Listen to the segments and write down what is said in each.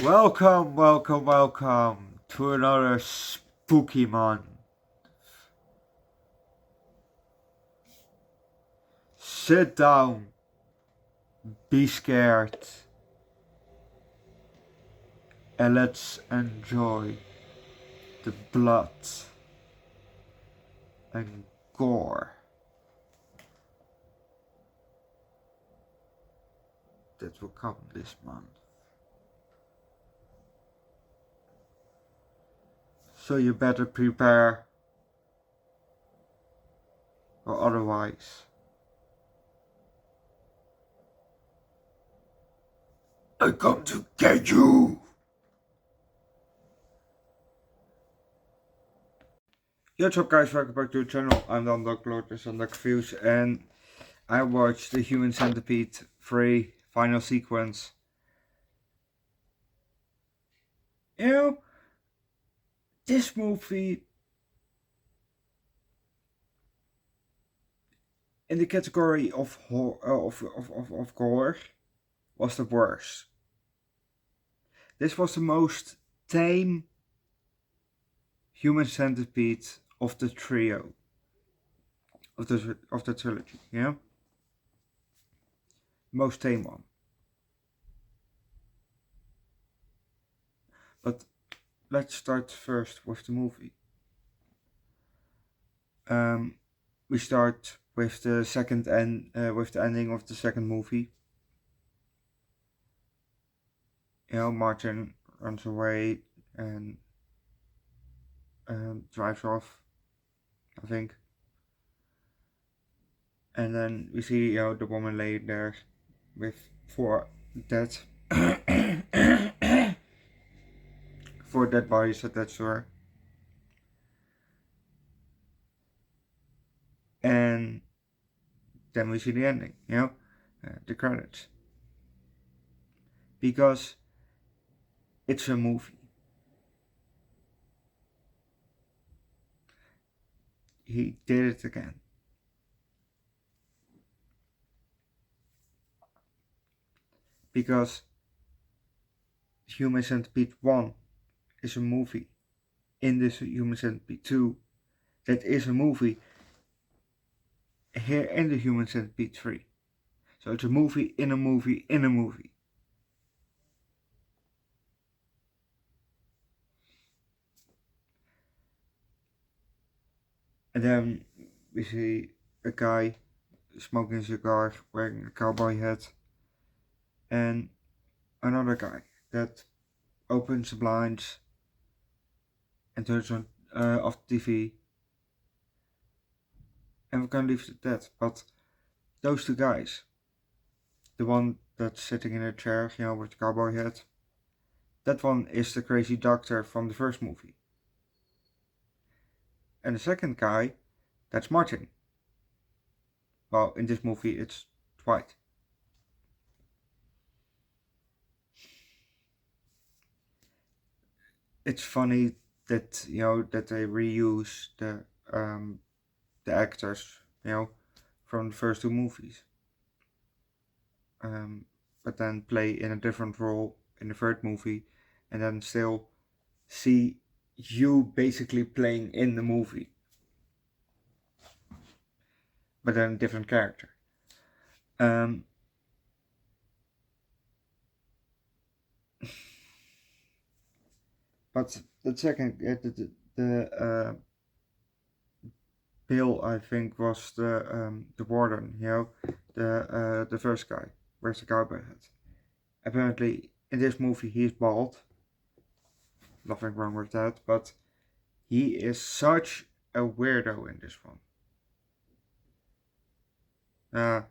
Welcome, welcome, welcome to another spooky month. Sit down, be scared, and let's enjoy the blood and gore that will come this month. So you better prepare, or otherwise I come to get you! Yo, what's up guys, welcome back to the channel. I'm the Underdog Lord, this is Underdog Views, and I watched the Human Centipede 3 final sequence. You know, this movie in the category of gore was the worst. This was the most tame Human Centipede of the trio of the trilogy, yeah? Most tame one. But let's start first with the movie. We start with the with the ending of the second movie. You know, Martin runs away and drives off, I think. And then we see, the woman laying there with 4 dead, 4 dead bodies attached to her. And then we see the ending, the credits. Because it's a movie. He did it again. Because Human Centipede 1 is a movie. In this Human Centipede 2, that is a movie. Here in the Human Centipede 3. So it's a movie in a movie in a movie. And then we see a guy smoking a cigar, wearing a cowboy hat, and another guy that opens the blinds and turns on off the TV, and we're gonna leave it at that. But those 2 guys, the one that's sitting in a chair, with the cowboy hat, that one is the crazy doctor from the first movie. And the second guy, that's Martin. Well, in this movie it's Dwight. It's funny that that they reuse the actors from the first 2 movies, but then play in a different role in the third movie, and then still see you basically playing in the movie, but then a different character. But the second, the Bill, I think, was the warden. The first guy wears the cowboy hat. Apparently, in this movie, he's bald. Nothing wrong with that, but he is such a weirdo in this one. In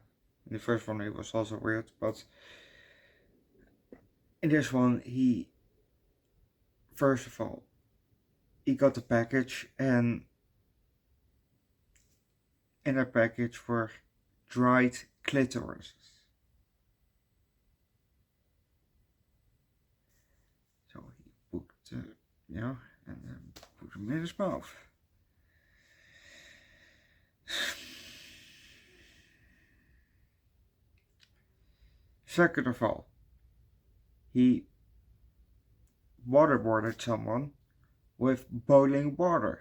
the first one, he was also weird, but in this one, first of all, he got the package, and in that package were dried clitorises. So he put, and then put them in his mouth. Second of all, he waterboarded someone with boiling water.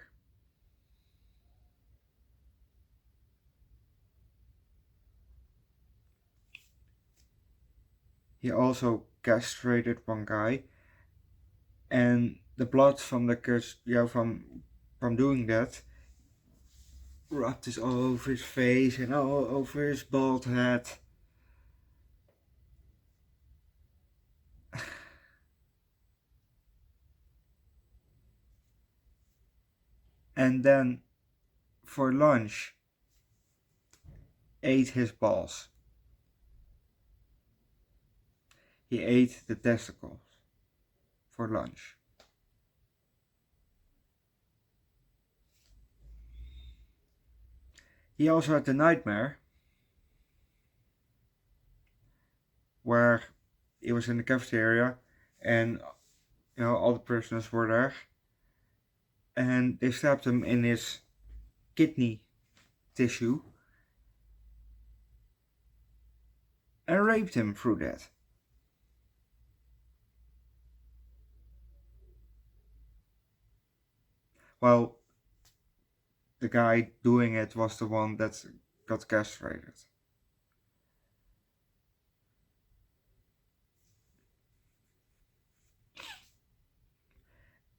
He also castrated one guy, and the blood from the from doing that rubbed this all over his face and all over his bald head. And then for lunch ate his balls. He ate the testicles for lunch. He also had the nightmare where he was in the cafeteria and all the prisoners were there and they stabbed him in his kidney tissue and raped him through that. Well, the guy doing it was the one that got castrated.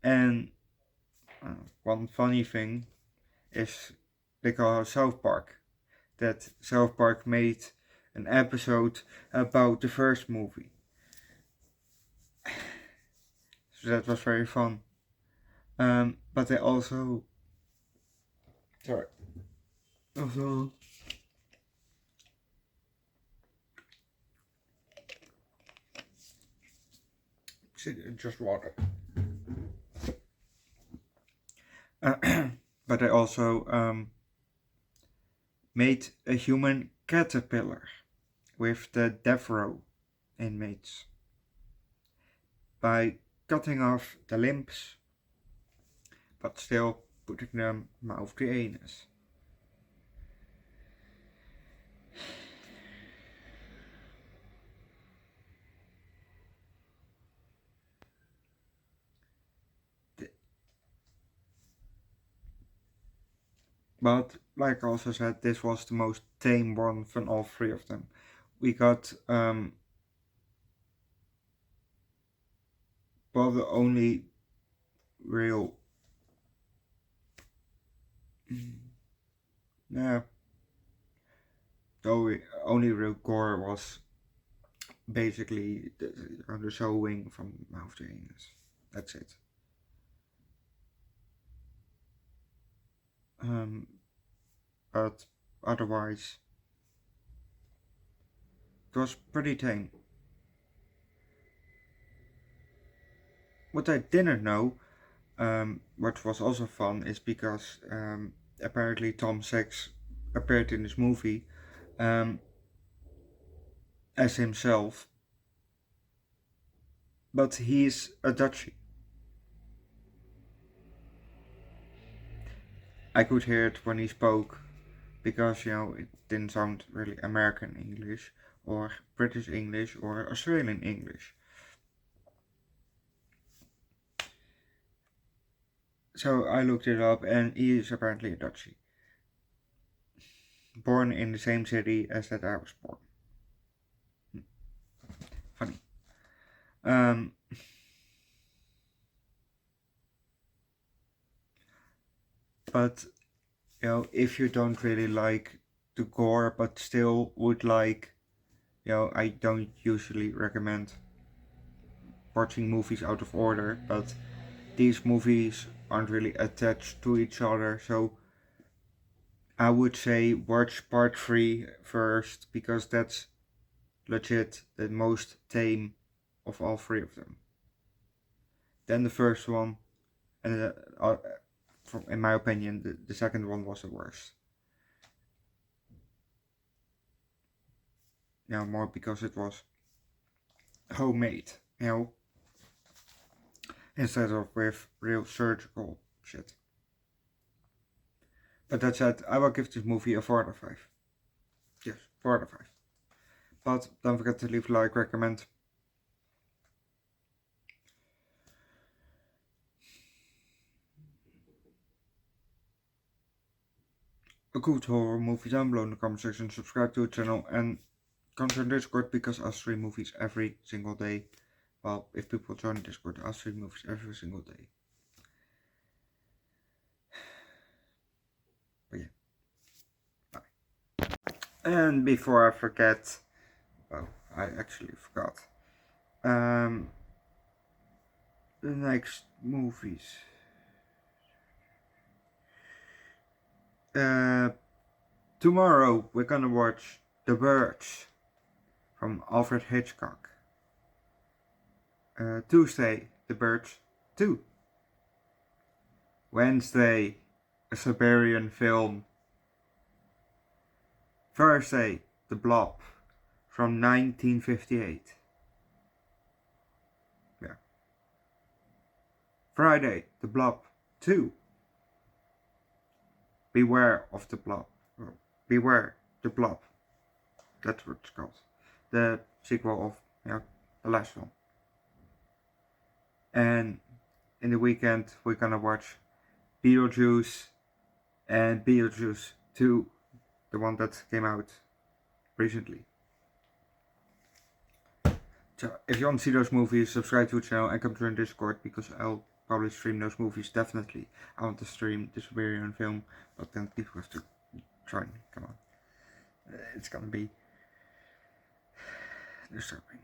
And one funny thing is because South Park, that South Park made an episode about the first movie. So that was very fun. But they also also just water. But they also made a human caterpillar with the death row inmates by cutting off the limbs but still putting them mouth to anus. But like I also said, this was the most tame one from all three of them. We got well, the only real yeah, the only real gore was basically the sewing from mouth to anus. That's it. But otherwise, it was pretty tame. What I didn't know, what was also fun, is because apparently Tom Sachs appeared in this movie as himself, but he's a Dutchie. I could hear it when he spoke because it didn't sound really American English or British English or Australian English. So I looked it up and he is apparently a Dutchie. Born in the same city as that I was born. Funny. But if you don't really like the gore but still would like, I don't usually recommend watching movies out of order, but these movies aren't really attached to each other, so I would say watch part 3 first because that's legit the most tame of all three of them. Then the first one, and in my opinion, the second one was the worst. More because it was homemade, instead of with real surgical shit. But that said, I will give this movie a 4 out of 5. Yes, 4 out of 5. But don't forget to leave a like, recommend. a good horror movie down below in the comment section, subscribe to the channel, and come to Discord because I stream movies every single day. Well, if people join Discord, I stream movies every single day. But yeah, bye. And before I forget, well, I actually forgot. The next movies. Tomorrow we're gonna watch The Birds from Alfred Hitchcock. Tuesday, The Birds 2. Wednesday, a Siberian film. Thursday, The Blob from 1958. Yeah. Friday, The Blob 2. Beware of the Blob. Or Beware the Blob. That's what it's called. The sequel of the last film. And in the weekend we're gonna watch Beetlejuice and Beetlejuice 2, the one that came out recently. So if you want to see those movies, subscribe to the channel and come join Discord because I'll probably stream those movies. Definitely I want to stream the Siberian film, but then people have to join. Come on, it's gonna be disturbing.